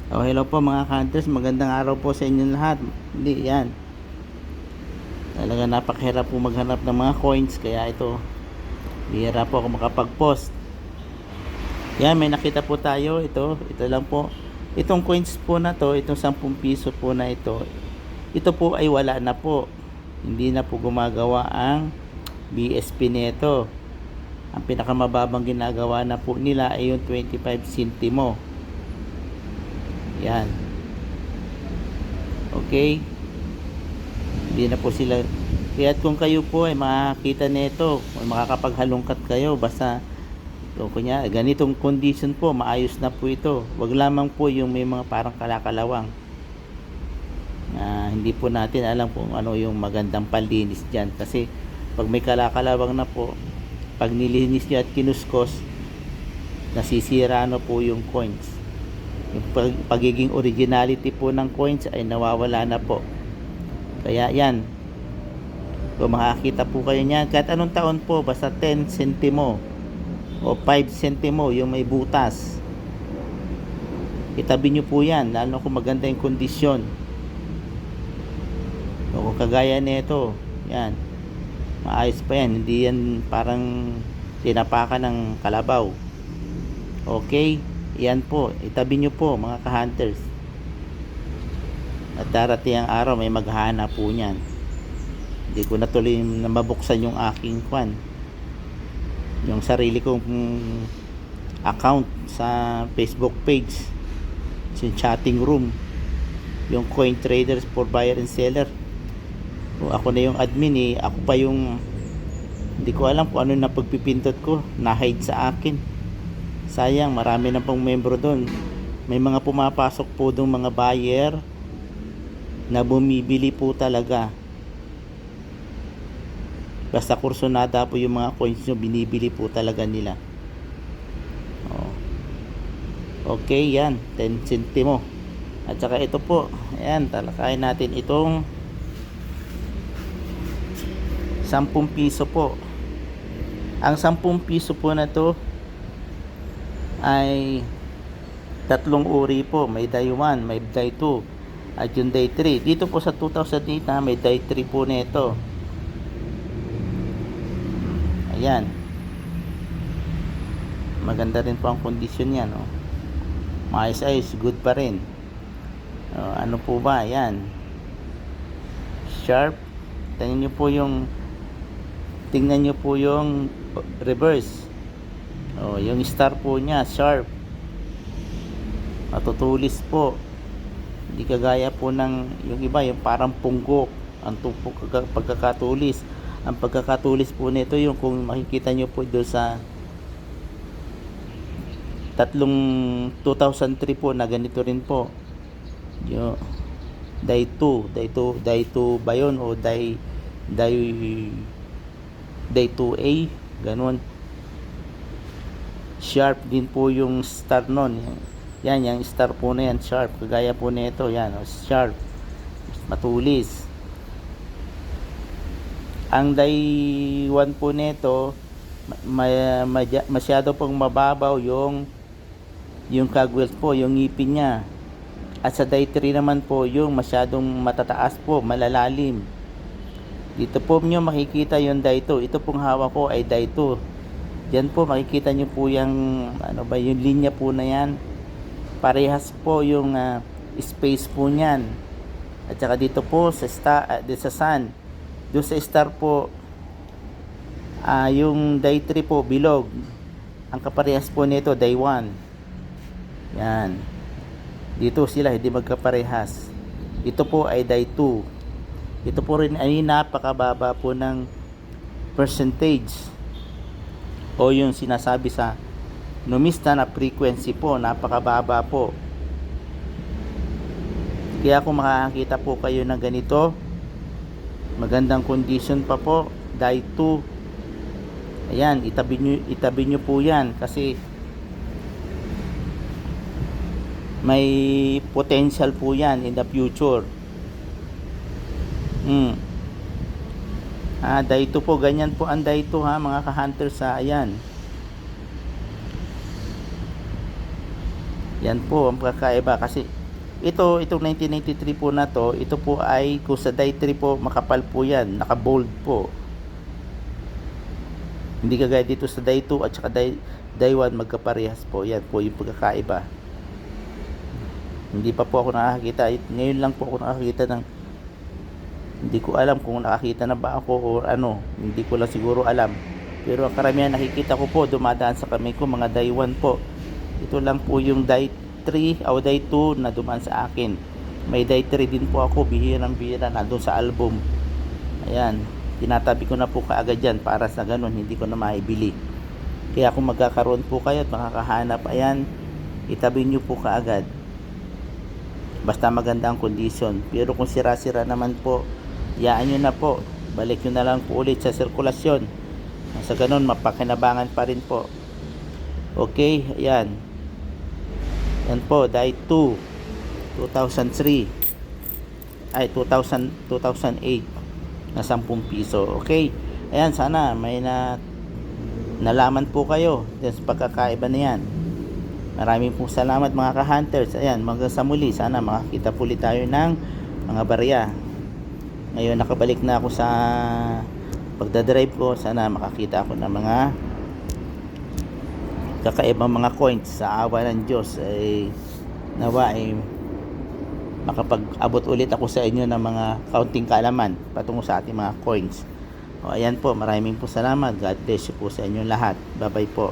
Oh, hello po mga hunters, magandang araw po sa inyo lahat. Hindi, yan. Talaga napakahirap po maghanap ng mga coins, kaya ito, bihira po ako makapag-post. Yan, may nakita po tayo, ito lang po. Itong coins po na to, itong 10 piso po na ito po ay wala na po. Hindi na po gumagawa ang BSP nito. Ang pinakamababang ginagawa na po nila ay yung 25 centimo. Yan. Okay. Hindi na po sila. Kaya kung kayo po ay makakita nito, makakapaghalongkat kayo, basta kunya ganitong condition po, maayos na po ito. Wag lamang po yung may mga parang kalakalawang. Hindi po natin alam kung ano yung magandang panlinis diyan, kasi pag may kalakalawang na po, pag nilinis niyo at kinuskos, nasisira na po yung coins. Yung pagiging originality po ng coins ay nawawala na po. Kaya yan, kung makakita po kayo niyan kahit anong taon po, basta 10 centimo o 5 centimo yung may butas, itabi nyo po yan, lalo kung maganda yung kondisyon. O kung kagaya nito, yan, maayos pa yan, hindi yan parang tinapakan ng kalabaw. Okay, yan po, itabi nyo po mga ka-hunters, at darating ang araw may maghahanap po niyan. Hindi ko na tuloy na mabuksan yung aking yung sarili kong account sa Facebook page, yung chatting room, yung coin traders for buyer and seller. Kung ako na yung admin ako pa yung hindi ko alam kung ano na pagpipindot ko, na-hide sa akin. Sayang, marami na pong membro doon. May mga pumapasok po doon mga buyer na bumibili po talaga. Basta kursonada po yung mga coins nyo, binibili po talaga nila. Okay, yan, 10 centimo. At saka ito po, ayan, talakayin natin itong 10 piso po. Ang 10 piso po na to ay tatlong uri po. May die 1, may die 2, at yung die 3. Dito po sa 2008 may die 3 po nito. Ayan, maganda rin po ang kondisyon yan, maayos-ayos, good pa rin. Ano po ba yan, sharp. Tingnan nyo po yung reverse. Yung star po niya sharp, matutulis po, hindi kagaya po ng yung iba, yung parang punggok ang pagkakatulis. Ang pagkakatulis po nito, yung kung makikita nyo po doon sa tatlong 2003 po na ganito rin po, yung die 2 ba yun, o die 2A, ganun. Sharp din po yung star nun. Yan, yung star po na yan, sharp. Kagaya po nito, yan, sharp, matulis. Ang die 1 po nito, masyado pong mababaw yung cogwheel po, yung ngipin niya. At sa die 3 naman po, yung masyadong matataas po, malalalim. Dito po nyo makikita yung die 2. Ito pong hawak ko ay die 2. Diyan po makikita nyo po yung yung linya po na yan. Parehas po yung space po niyan. At saka dito po sa sun, doon sa star po, yung die 3 po bilog. Ang kaparehas po nito die 1. Yan. Dito sila hindi magkaparehas. Ito po ay die 2. Ito po rin ay napakababa po ng percentage, o yung sinasabi sa numista na frequency po, napakababa po. Kaya kung makakita po kayo ng ganito, magandang condition pa po, die 2, ayan, itabi nyo po yan, kasi may potential po yan in the future. Die 2 po, ganyan po ang die 2 mga ka-hunters. Ayan, yan po ang pagkakaiba, kasi Itong 1993 po na to, ito po ay kung sa die 3 po, makapal po yan, naka-bold po. Hindi kagaya dito sa die 2 at saka die 1 magkaparehas po. Yan po yung pagkakaiba. Hindi pa po ako nakakita. Ngayon lang po ako nakakita ng, hindi ko alam kung nakakita na ba ako o ano. Hindi ko lang siguro alam. Pero ang karamihan nakikita ko po, dumadaan sa kamay ko, mga die 1 po. Ito lang po yung die 3 o die 2 na dumaan sa akin. May die 3 din po ako, bihirang-bihira, nandun sa album. Ayan, tinatabi ko na po kaagad yan para sa ganun, hindi ko na maibili. Kaya kung magkakaroon po kayo at makakahanap, ayan, itabi nyo po kaagad. Basta maganda ang condition. Pero kung sira-sira naman po, yaan nyo na po. Balik nyo na lang po ulit sa sirkulasyon. Sa ganun, mapakinabangan pa rin po. Okay, ayan. Yan po, die 2, 2003. Ay, 2008 na 10 piso. Okay, ayan, sana may nalaman po kayo sa pagkakaiba na yan. Maraming pong salamat mga ka-hunters. Ayan, hanggang sa muli, sana makakita po ulit tayo ng mga barya. Ngayon nakabalik na ako sa pagdadrive ko. Sana makakita ako ng mga kakaibang mga coins. Sa awa ng Diyos ay nawa ay makapag-abot ulit ako sa inyo ng mga counting kaalaman patungo sa ating mga coins. O ayan po, maraming po salamat. God bless you po sa inyong lahat. Bye bye po.